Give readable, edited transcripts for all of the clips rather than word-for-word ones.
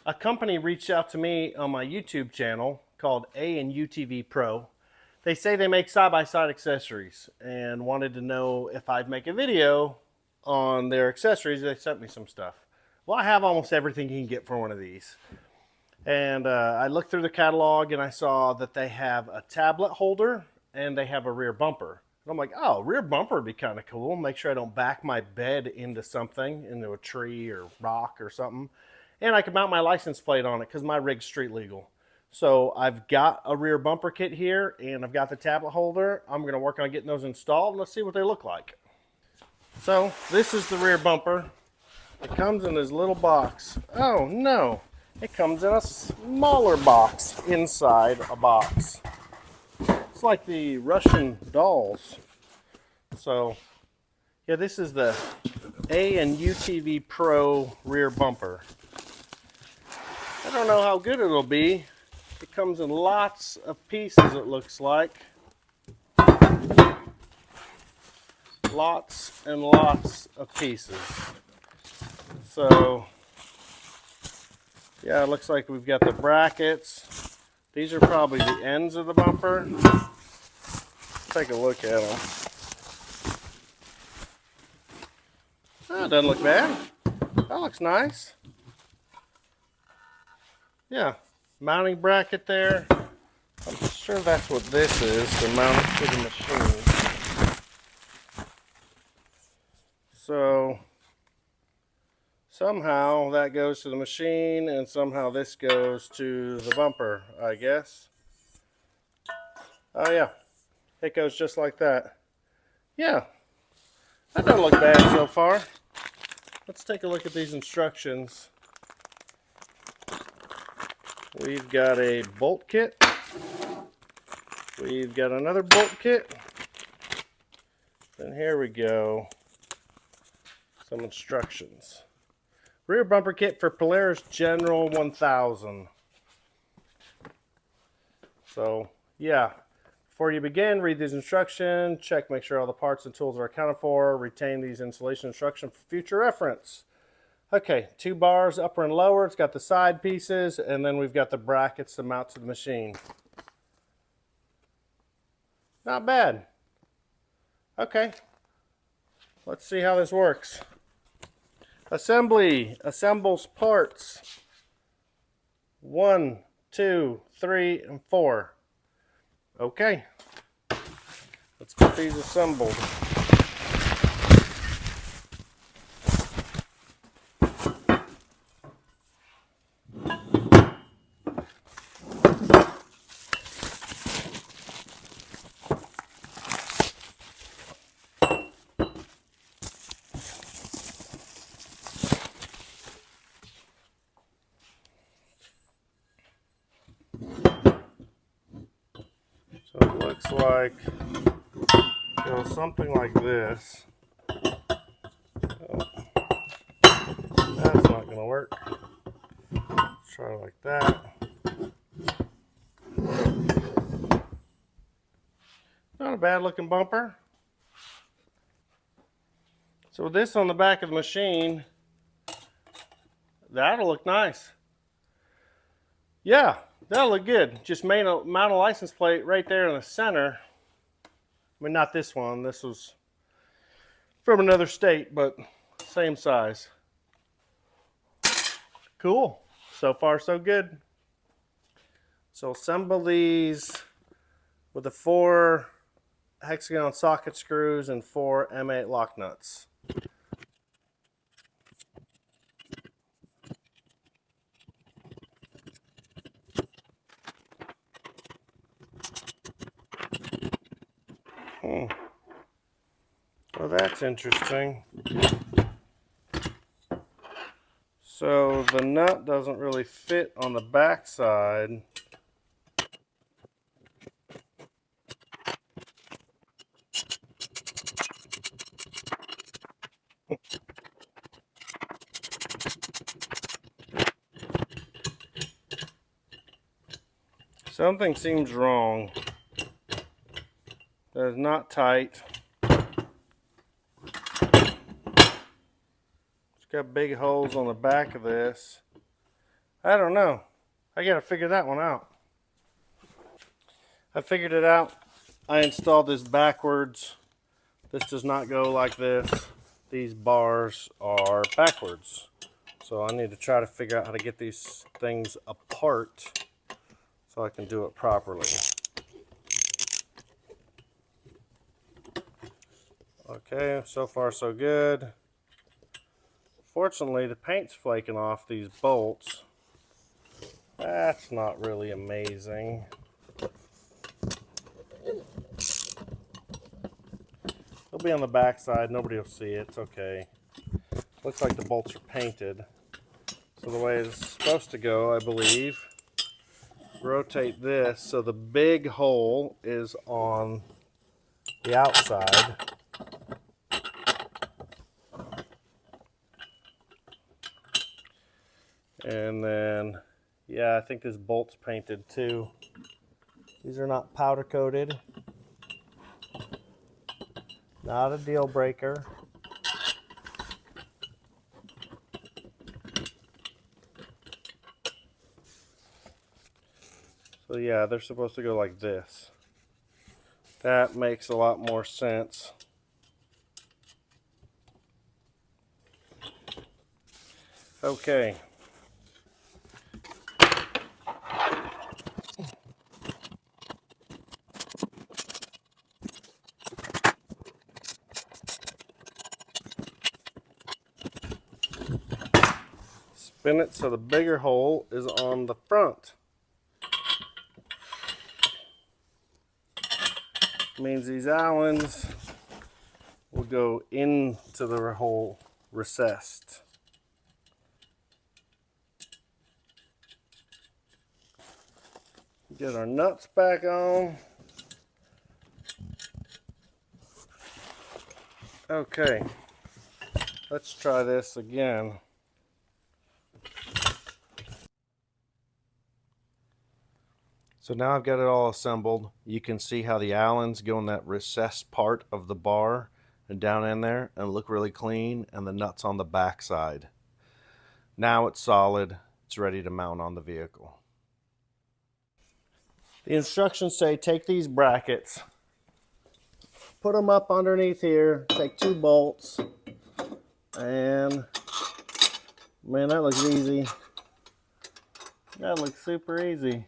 A company reached out to me on my YouTube channel called A UTV Pro. They say they make side-by-side accessories and wanted to know if I'd make a video on their accessories. They sent me some stuff. Well, I have almost everything you can get for one of these. And I looked through the catalog and I saw that they have a tablet holder and they have a rear bumper. And I'm like, oh, rear bumper would be kind of cool. Make sure I don't back my bed into something, into a tree or rock or something. And I can mount my license plate on it because my rig's street legal. So I've got a rear bumper kit here and I've got the tablet holder. I'm going to work on getting those installed and let's see what they look like. So this is the rear bumper. It comes in this little box. Oh no, it comes in a smaller box inside a box. It's like the Russian dolls. So yeah, this is the A UTV Pro rear bumper. I don't know how good it'll be. It comes in lots of pieces, it looks like. Lots and lots of pieces. So, yeah, it looks like we've got the brackets. These are probably the ends of the bumper. Take a look at them. Oh, it doesn't look bad. That looks nice. Yeah, mounting bracket there. I'm sure that's what this is to mount it to the machine. So somehow that goes to the machine and somehow this goes to the bumper, I guess. Oh yeah, it goes just like that. Yeah, that doesn't look bad so far. Let's take a look at these instructions. We've got a bolt kit. We've got another bolt kit. And here we go. Some instructions. Rear bumper kit for Polaris General 1000. So, yeah. Before you begin, read these instructions. Check, make sure all the parts and tools are accounted for. Retain these installation instructions for future reference. Okay, 2 bars, upper and lower. It's got the side pieces, and then we've got the brackets to mount to the machine. Not bad. Okay, let's see how this works. Assembly assembles parts 1, 2, 3, and 4. Okay, let's get these assembled. So it looks like it goes something like this. Oh, that's not going to work. Let's try it like that. Not a bad looking bumper. So with this on the back of the machine, that'll look nice. Yeah, that'll look good. Just mount a license plate right there in the center. I mean, not this one. This was from another state, but same size. Cool. So far, so good. So assemble these with the 4 hexagon socket screws and 4 M8 lock nuts. Well, that's interesting. So the nut doesn't really fit on the back side. Something seems wrong. That is not tight. It's got big holes on the back of this. I don't know. I gotta figure that one out. I figured it out. I installed this backwards. This does not go like this. These bars are backwards. So I need to try to figure out how to get these things apart so I can do it properly. Okay, so far so good. Fortunately, the paint's flaking off these bolts. That's not really amazing. It'll be on the back side, nobody will see it, it's okay. Looks like the bolts are painted. So the way it's supposed to go, I believe, rotate this so the big hole is on the outside. And then, yeah, I think this bolt's painted too. These are not powder coated. Not a deal breaker. So yeah, they're supposed to go like this. That makes a lot more sense. Okay. Spin it so the bigger hole is on the front. Means these Allens will go into the hole recessed. Get our nuts back on. Okay, let's try this again. So now I've got it all assembled. You can see how the Allens go in that recessed part of the bar and down in there and look really clean, and the nuts on the back side. Now it's solid. It's ready to mount on the vehicle. The instructions say take these brackets, put them up underneath here, take 2 bolts, and man, that looks easy. That looks super easy.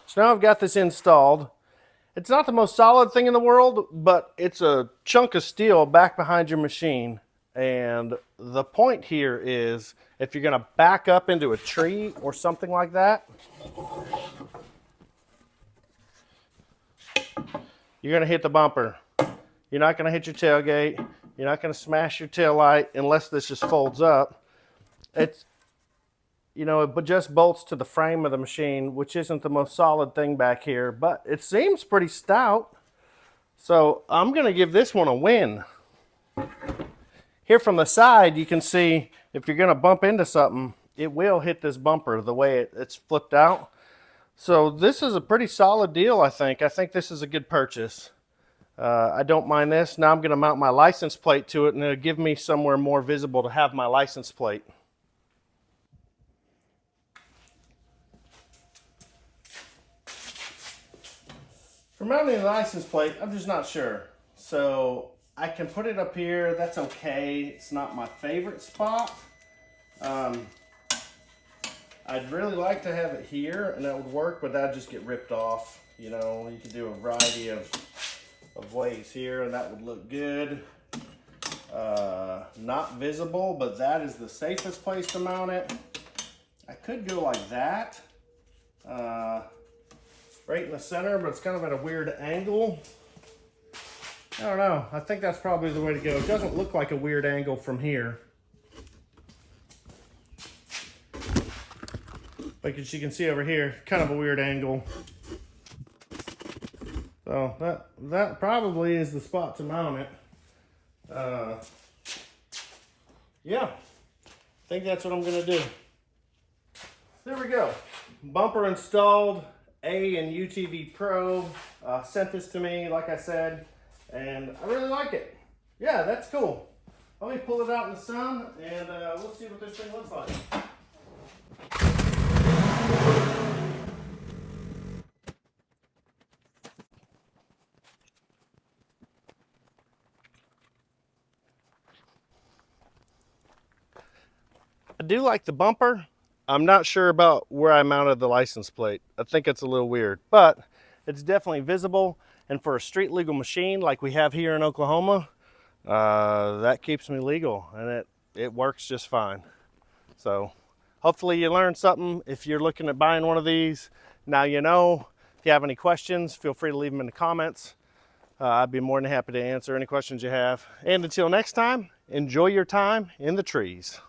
So now I've got this installed. It's not the most solid thing in the world, but it's a chunk of steel back behind your machine. And the point here is, if you're gonna back up into a tree or something like that, you're gonna hit the bumper. You're not gonna hit your tailgate. You're not going to smash your tail light unless this just folds up. It's, you know, it just bolts to the frame of the machine, which isn't the most solid thing back here, but it seems pretty stout. So I'm going to give this one a win. Here from the side, you can see if you're going to bump into something, it will hit this bumper the way it's flipped out. So this is a pretty solid deal, I think. I think this is a good purchase. I don't mind this. Now I'm going to mount my license plate to it, and it'll give me somewhere more visible to have my license plate. For mounting the license plate, I'm just not sure. So I can put it up here. That's okay. It's not my favorite spot. I'd really like to have it here, and that would work, but that'd just get ripped off. You know, you could do a variety of ways here, and that would look good. Not visible, but that is the safest place to mount it. I could go like that, right in the center, but it's kind of at a weird angle. I don't know. I think that's probably the way to go. It doesn't look like a weird angle from here. But as you can see over here, kind of a weird angle. So that probably is the spot to mount it. Yeah, I think that's what I'm gonna do. There we go. Bumper installed, A and UTV Pro. Sent this to me, like I said, and I really like it. Yeah, that's cool. Let me pull it out in the sun, and we'll see what this thing looks like. I do like the bumper. I'm not sure about where I mounted the license plate. I think it's a little weird, but it's definitely visible. And for a street legal machine like we have here in Oklahoma, that keeps me legal, and it works just fine. So hopefully you learned something. If you're looking at buying one of these, now you know. If you have any questions, feel free to leave them in the comments. I'd be more than happy to answer any questions you have. And until next time, enjoy your time in the trees.